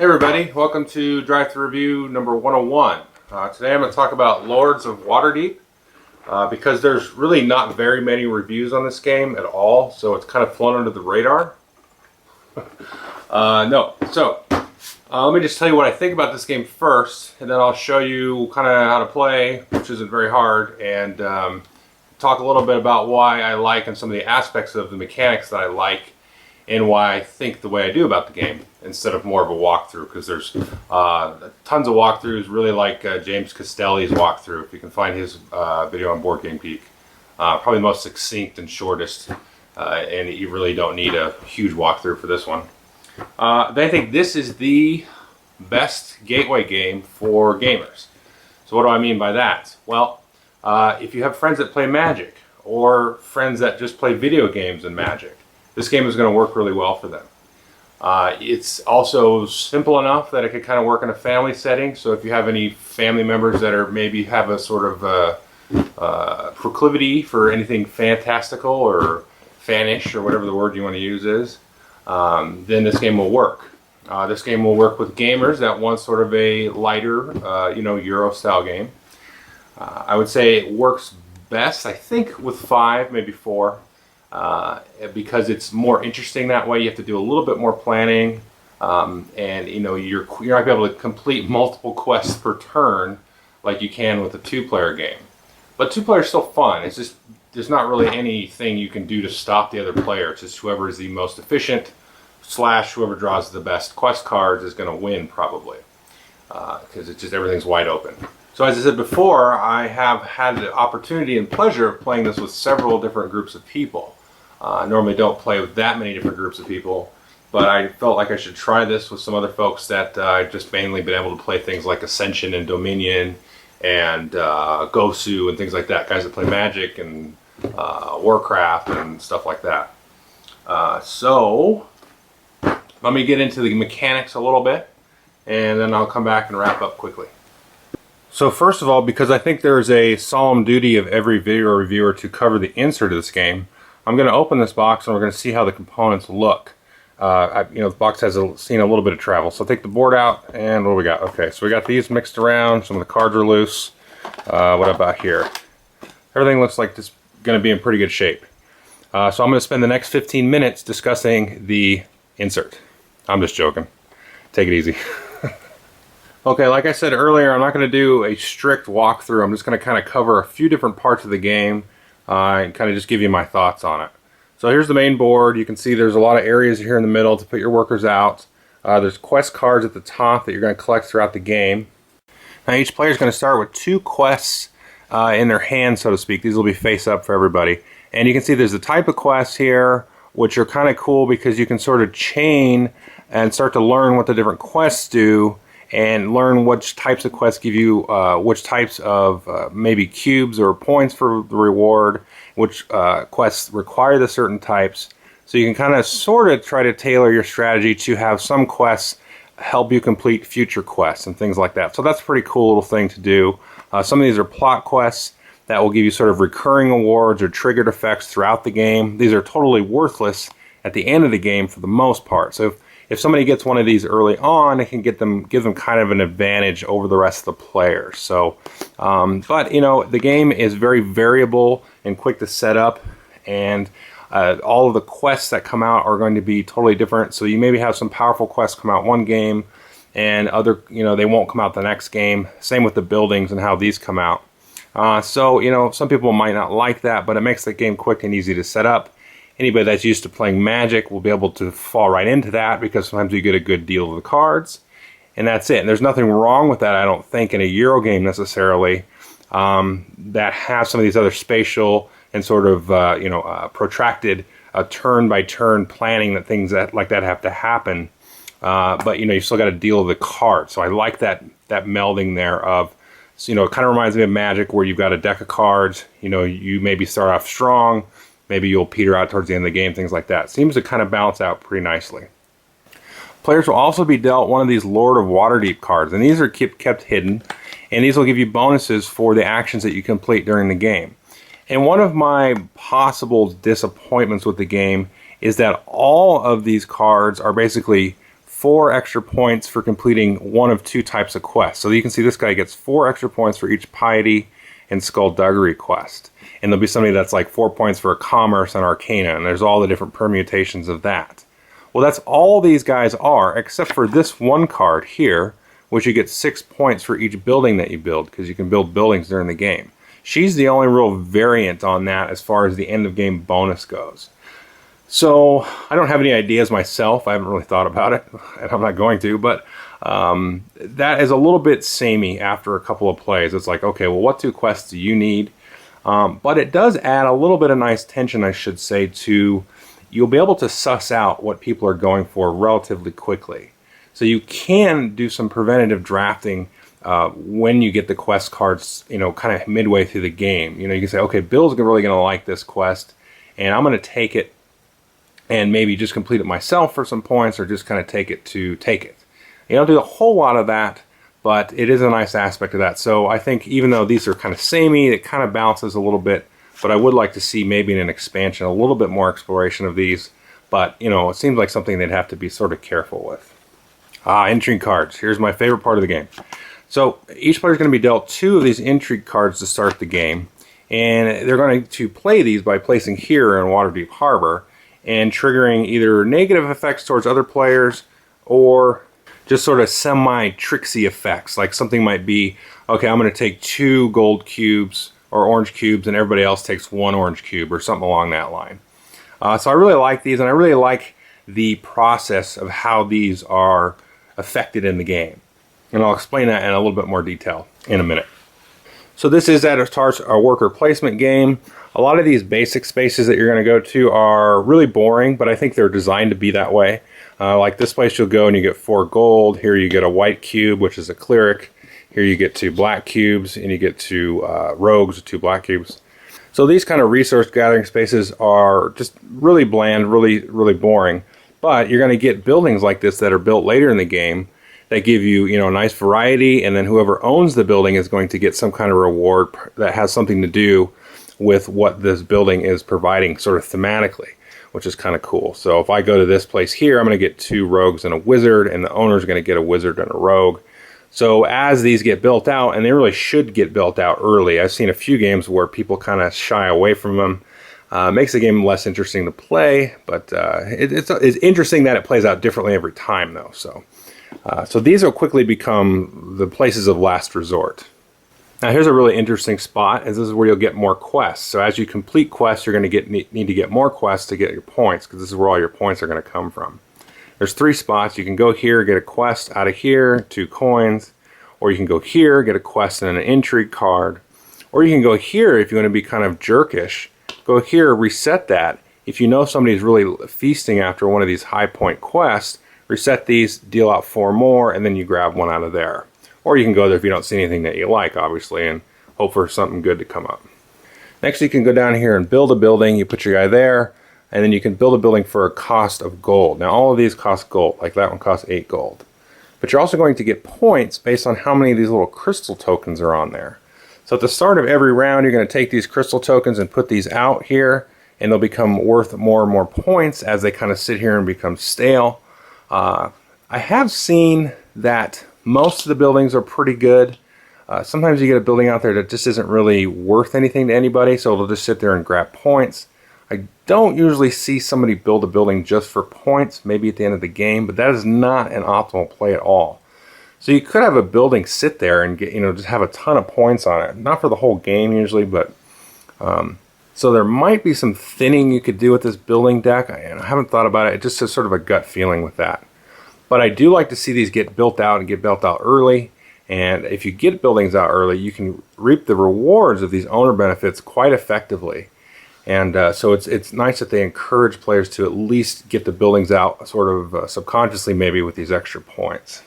Hey everybody, welcome to Drive Thru Review number 101. Today I'm going to talk about Lords of Waterdeep because there's really not very many reviews on this game at all, so it's kind of flown under the radar. Let me just tell you what I think about this game first, and then I'll show you kind of how to play, which isn't very hard, and talk a little bit about why I like and some of the aspects of the mechanics that I like and why I think the way I do about the game instead of more of a walkthrough, because there's tons of walkthroughs, really like James Castelli's walkthrough, if you can find his video on Board Game Geek. Probably the most succinct and shortest, and you really don't need a huge walkthrough for this one. I think this is the best gateway game for gamers. So what do I mean by that? Well, if you have friends that play Magic, or friends that just play video games and Magic, this game is going to work really well for them. It's also simple enough that it could kind of work in a family setting. So if you have any family members that are maybe have a sort of proclivity for anything fantastical or fanish or whatever the word you want to use is, then this game will work. This game will work with gamers that want sort of a lighter, Euro style game. I would say it works best, I think, with 5, maybe 4. Because it's more interesting that way. You have to do a little bit more planning, and you're not going to be able to complete multiple quests per turn like you can with a 2-player game. But 2-player is still fun. It's just there's not really anything you can do to stop the other player. It's just whoever is the most efficient / whoever draws the best quest cards is going to win probably, because it's just everything's wide open. So as I said before, I have had the opportunity and pleasure of playing this with several different groups of people. I normally don't play with that many different groups of people, but I felt like I should try this with some other folks that I've just mainly been able to play things like Ascension and Dominion and Gosu and things like that, guys that play Magic and Warcraft and stuff like that. So let me get into the mechanics a little bit, and then I'll come back and wrap up quickly. So first of all, because I think there's a solemn duty of every video reviewer to cover the insert of this game, I'm going to open this box and we're going to see how the components look. The box has seen a little bit of travel. So I'll take the board out, and what do we got? Okay, so we got these mixed around. Some of the cards are loose. What about here? Everything looks like it's going to be in pretty good shape. So I'm going to spend the next 15 minutes discussing the insert. I'm just joking. Take it easy. Okay, like I said earlier, I'm not going to do a strict walkthrough. I'm just going to kind of cover a few different parts of the game and kind of just give you my thoughts on it. So here's the main board. You can see there's a lot of areas here in the middle to put your workers out. There's quest cards at the top that you're going to collect throughout the game. Now each player is going to start with 2 quests in their hand, so to speak. These will be face up for everybody. And you can see there's a type of quests here, which are kind of cool because you can sort of chain and start to learn what the different quests do, and learn which types of quests give you which types of maybe cubes or points for the reward, which quests require the certain types. So you can kind of sort of try to tailor your strategy to have some quests help you complete future quests and things like that. So that's a pretty cool little thing to do. Some of these are plot quests that will give you sort of recurring awards or triggered effects throughout the game. These are totally worthless at the end of the game for the most part. So if somebody gets one of these early on, it can give them kind of an advantage over the rest of the players. So, but the game is very variable and quick to set up, and all of the quests that come out are going to be totally different. So you maybe have some powerful quests come out one game, and other, they won't come out the next game. Same with the buildings and how these come out. So some people might not like that, but it makes the game quick and easy to set up. Anybody that's used to playing Magic will be able to fall right into that, because sometimes you get a good deal of the cards, and that's it. And there's nothing wrong with that, I don't think, in a Euro game necessarily, that have some of these other spatial and sort of protracted turn-by-turn planning that things like that have to happen. But you still got to deal with the cards. So I like that melding there of, it kind of reminds me of Magic, where you've got a deck of cards. You maybe start off strong. Maybe you'll peter out towards the end of the game, things like that. Seems to kind of balance out pretty nicely. Players will also be dealt one of these Lord of Waterdeep cards, and these are kept hidden, and these will give you bonuses for the actions that you complete during the game. And one of my possible disappointments with the game is that all of these cards are basically 4 extra points for completing one of 2 types of quests. So you can see this guy gets 4 extra points for each piety and skullduggery quest. And there'll be somebody that's like 4 points for a commerce and arcana, and there's all the different permutations of that. Well, that's all these guys are, except for this one card here, which you get 6 points for each building that you build, because you can build buildings during the game. She's the only real variant on that as far as the end of game bonus goes. So I don't have any ideas myself. I haven't really thought about it, and I'm not going to, but that is a little bit samey after a couple of plays. It's like, okay, well, what 2 quests do you need? But it does add a little bit of nice tension, I should say, to you'll be able to suss out what people are going for relatively quickly. So you can do some preventative drafting when you get the quest cards, you know, kind of midway through the game. You know, you can say, okay, Bill's really going to like this quest, and I'm going to take it and maybe just complete it myself for some points, or just kind of take it to take it. You don't do a whole lot of that, but it is a nice aspect of that. So I think even though these are kind of samey, it kind of balances a little bit, but I would like to see maybe in an expansion a little bit more exploration of these. But, you know, it seems like something they'd have to be sort of careful with. Intrigue cards. Here's my favorite part of the game. So each player is going to be dealt 2 of these intrigue cards to start the game, and they're going to play these by placing here in Waterdeep Harbor and triggering either negative effects towards other players or just sort of semi-tricksy effects. Like something might be, okay, I'm going to take 2 gold cubes or orange cubes, and everybody else takes 1 orange cube, or something along that line. So I really like these, and I really like the process of how these are affected in the game. And I'll explain that in a little bit more detail in a minute. So this is at its heart a worker placement game. A lot of these basic spaces that you're going to go to are really boring, but I think they're designed to be that way. Like this place you'll go and you get 4 gold. Here you get a white cube, which is a cleric. Here you get 2 black cubes, and you get 2 rogues with 2 black cubes. So these kind of resource gathering spaces are just really bland, really boring. But you're going to get buildings like this that are built later in the game that give you, you know, a nice variety, and then whoever owns the building is going to get some kind of reward that has something to do with what this building is providing sort of thematically, which is kind of cool. So if I go to this place here, I'm going to get 2 rogues and a wizard, and the owner's going to get a wizard and a rogue. So as these get built out, and they really should get built out early, I've seen a few games where people kind of shy away from them. Makes the game less interesting to play, but it's interesting that it plays out differently every time, though. So these will quickly become the places of last resort. Now here's a really interesting spot, as this is where you'll get more quests. So as you complete quests, you're going to need to get more quests to get your points, because this is where all your points are going to come from. There's 3 spots. You can go here, get a quest out of here, 2 coins, or you can go here, get a quest and an intrigue card, or you can go here if you want to be kind of jerkish. Go here, reset that. If you know somebody's really feasting after one of these high point quests, reset these, deal out 4 more, and then you grab one out of there. Or you can go there if you don't see anything that you like, obviously, and hope for something good to come up. Next, you can go down here and build a building. You put your guy there, and then you can build a building for a cost of gold. Now, all of these cost gold, like that one costs 8 gold. But you're also going to get points based on how many of these little crystal tokens are on there. So at the start of every round, you're going to take these crystal tokens and put these out here, and they'll become worth more and more points as they kind of sit here and become stale. I have seen that most of the buildings are pretty good. Sometimes you get a building out there that just isn't really worth anything to anybody, so it'll just sit there and grab points. I don't usually see somebody build a building just for points, maybe at the end of the game, but that is not an optimal play at all. So you could have a building sit there and get, just have a ton of points on it. Not for the whole game usually, but so there might be some thinning you could do with this building deck. I haven't thought about it. It just has sort of a gut feeling with that. But I do like to see these get built out and get built out early. And if you get buildings out early, you can reap the rewards of these owner benefits quite effectively. And so it's nice that they encourage players to at least get the buildings out sort of subconsciously, maybe with these extra points.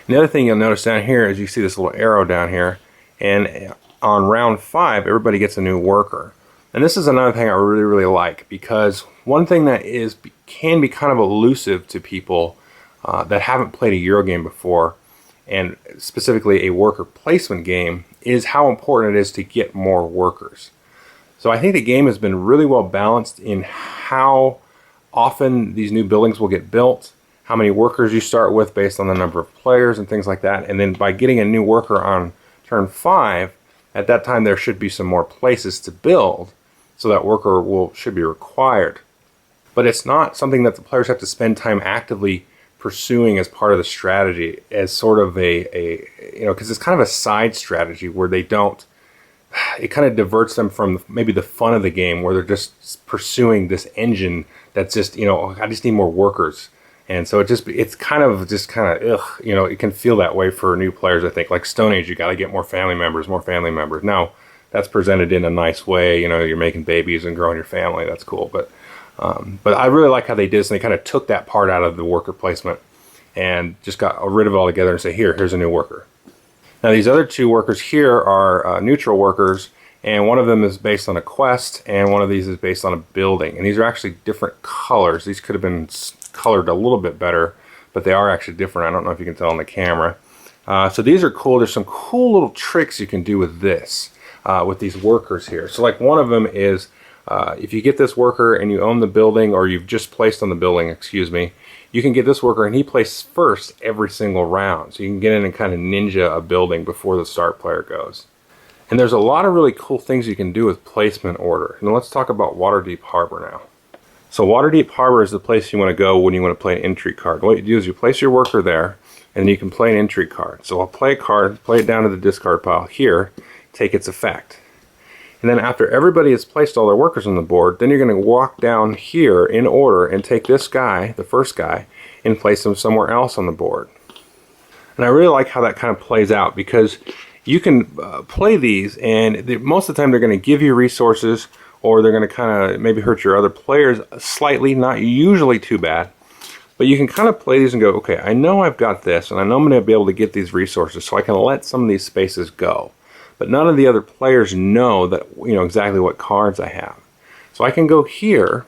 And the other thing you'll notice down here is you see this little arrow down here, and on round 5 everybody gets a new worker. And this is another thing I really like, because one thing that can be kind of elusive to people that haven't played a Euro game before, and specifically a worker placement game, is how important it is to get more workers. So I think the game has been really well balanced in how often these new buildings will get built, how many workers you start with based on the number of players and things like that. And then by getting a new worker on turn 5, at that time there should be some more places to build, so that worker should be required. But it's not something that the players have to spend time actively pursuing as part of the strategy, as sort of because it's kind of a side strategy where they don't, it kind of diverts them from maybe the fun of the game, where they're just pursuing this engine that's just, I just need more workers. And so it's kind of it can feel that way for new players, I think. Like Stone Age, you got to get more family members. Now, that's presented in a nice way. You're making babies and growing your family. That's cool. But I really like how they did this. And they kind of took that part out of the worker placement and just got rid of it all together and say, here's a new worker. Now, these other 2 workers here are neutral workers, and one of them is based on a quest, and one of these is based on a building. And these are actually different colors. These could have been colored a little bit better, but they are actually different. I don't know if you can tell on the camera. So these are cool. There's some cool little tricks you can do with this, with these workers here. So like one of them is, if you get this worker and you own the building, or you've just placed on the building, you can get this worker and he plays first every single round. So you can get in and kind of ninja a building before the start player goes. And there's a lot of really cool things you can do with placement order. And let's talk about Waterdeep Harbor now. So Waterdeep Harbor is the place you want to go when you want to play an intrigue card. What you do is you place your worker there, and then you can play an intrigue card. So I'll play a card, play it down to the discard pile here, take its effect. And then after everybody has placed all their workers on the board, then you're going to walk down here in order and take this guy, the first guy, and place him somewhere else on the board. And I really like how that kind of plays out, because you can play these, and most of the time they're going to give you resources, or they're going to kind of maybe hurt your other players slightly, not usually too bad. But you can kind of play these and go, okay, I know I've got this, and I know I'm going to be able to get these resources, so I can let some of these spaces go. But none of the other players know that, exactly what cards I have. So I can go here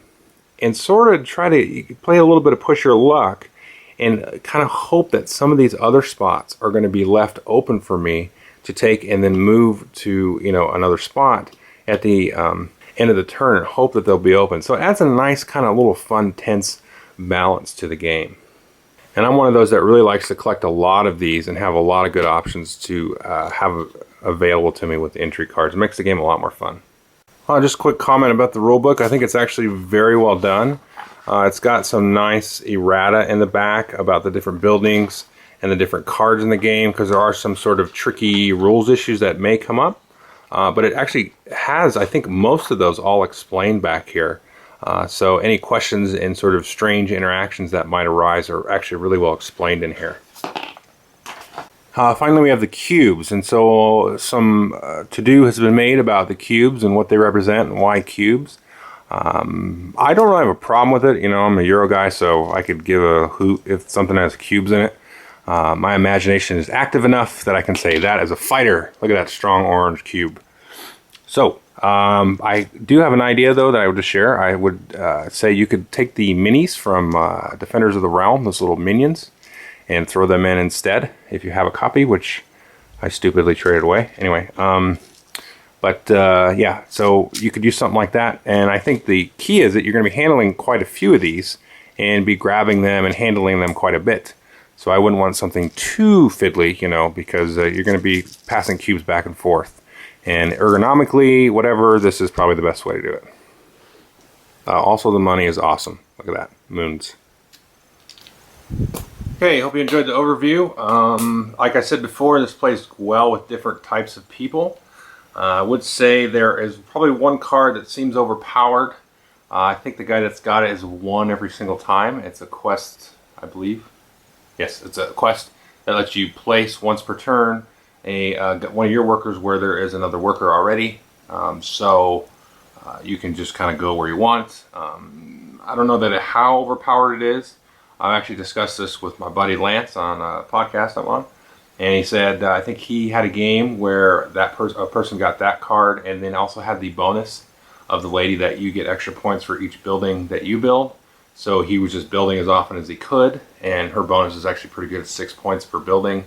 and sort of try to play a little bit of push your luck and kind of hope that some of these other spots are going to be left open for me to take and then move to, another spot at the end of the turn and hope that they'll be open. So it adds a nice kind of little fun, tense balance to the game. And I'm one of those that really likes to collect a lot of these and have a lot of good options to have available to me with entry cards. It makes the game a lot more fun. Just a quick comment about the rulebook. I think it's actually very well done. It's got some nice errata in the back about the different buildings and the different cards in the game, because there are some sort of tricky rules issues that may come up. But it actually has, I think, most of those all explained back here. So any questions and sort of strange interactions that might arise are actually really well explained in here. Finally, we have the cubes, and so some to-do has been made about the cubes and what they represent and why cubes. I don't really have a problem with it. I'm a Euro guy, so I could give a hoot if something has cubes in it. My imagination is active enough that I can say that as a fighter. Look at that strong orange cube. So, I do have an idea, though, that I would just share. I would say you could take the minis from Defenders of the Realm, those little minions, and throw them in instead if you have a copy, which I stupidly traded away. Anyway, yeah, so you could use something like that. And I think the key is that you're going to be handling quite a few of these and be grabbing them and handling them quite a bit. So I wouldn't want something too fiddly, because you're going to be passing cubes back and forth. And ergonomically, whatever, this is probably the best way to do it. Also, the money is awesome. Look at that. Moons. Okay, hope you enjoyed the overview. Like I said before, this plays well with different types of people. I would say there is probably one card that seems overpowered. I think the guy that's got it is 1 every single time. It's a quest, I believe. Yes, it's a quest that lets you place once per turn one of your workers where there is another worker already. So you can just kind of go where you want. I don't know how overpowered it is. I've actually discussed this with my buddy Lance on a podcast I'm on. And he said, I think he had a game where a person got that card and then also had the bonus of the lady that you get extra points for each building that you build. So he was just building as often as he could, and her bonus is actually pretty good at 6 points per building.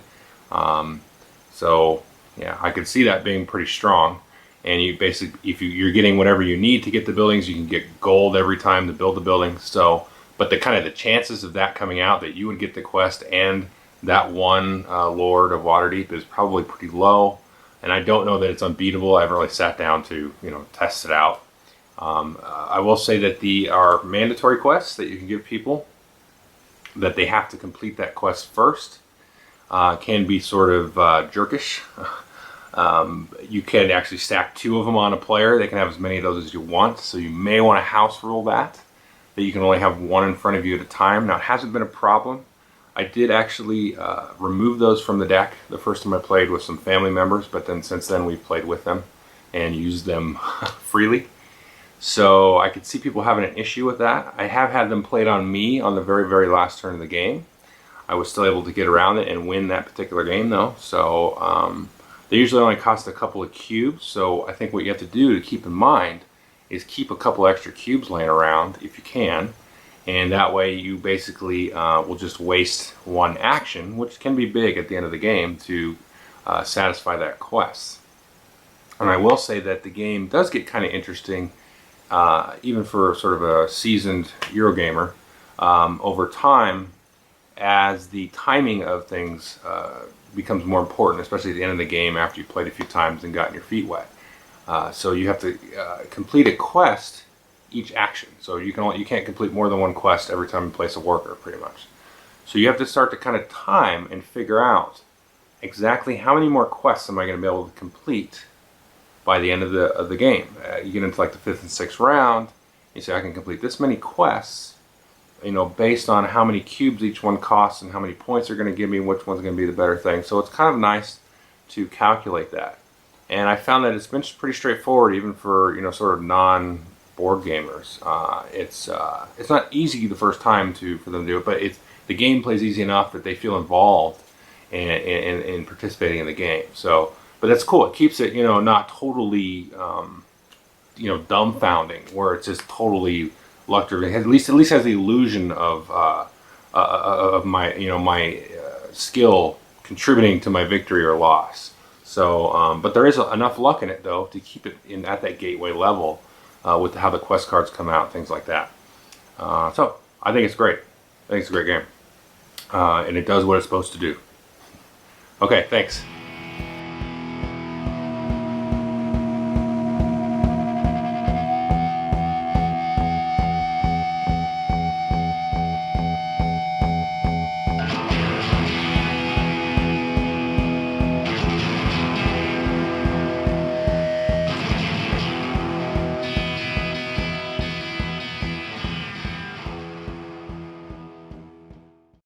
So yeah, I could see that being pretty strong. And you basically, if you're getting whatever you need to get the buildings, you can get gold every time to build the building. So but the chances of that coming out, that you would get the quest and that one Lord of Waterdeep, is probably pretty low. And I don't know that it's unbeatable. I haven't really sat down to test it out. I will say that the are mandatory quests that you can give people, that they have to complete that quest first. Can be sort of jerkish. You can actually stack 2 of them on a player. They can have as many of those as you want, so you may want to house rule that you can only have 1 in front of you at a time. Now, it hasn't been a problem. I did actually remove those from the deck the first time I played with some family members, but then since then we've played with them and used them freely. So I could see people having an issue with that. I have had them played on me on the very, very last turn of the game. I was still able to get around it and win that particular game though. So they usually only cost a couple of cubes. So I think what you have to do to keep in mind is keep a couple extra cubes laying around if you can. And that way you basically will just waste 1 action, which can be big at the end of the game, to satisfy that quest. And I will say that the game does get kind of interesting, even for sort of a seasoned Eurogamer, over time, as the timing of things becomes more important, especially at the end of the game after you've played a few times and gotten your feet wet. So you have to complete a quest each action. So you can't complete more than 1 quest every time you place a worker, pretty much. So you have to start to kind of time and figure out exactly how many more quests am I going to be able to complete by the end of the game. You get into like the 5th and 6th round, you say I can complete this many quests, based on how many cubes each one costs and how many points they're going to give me, which one's going to be the better thing. So it's kind of nice to calculate that. And I found that it's been pretty straightforward, even for sort of non-board gamers. It's not easy the first time for them to do it, but the gameplay is easy enough that they feel involved in participating in the game. So, but that's cool. It keeps it not totally dumbfounding, where it's just totally luck driven. At least has the illusion of my my skill contributing to my victory or loss. So, but there is enough luck in it though to keep it at that gateway level with how the quest cards come out, things like that. So I think it's great. I think it's a great game, and it does what it's supposed to do. Okay, thanks.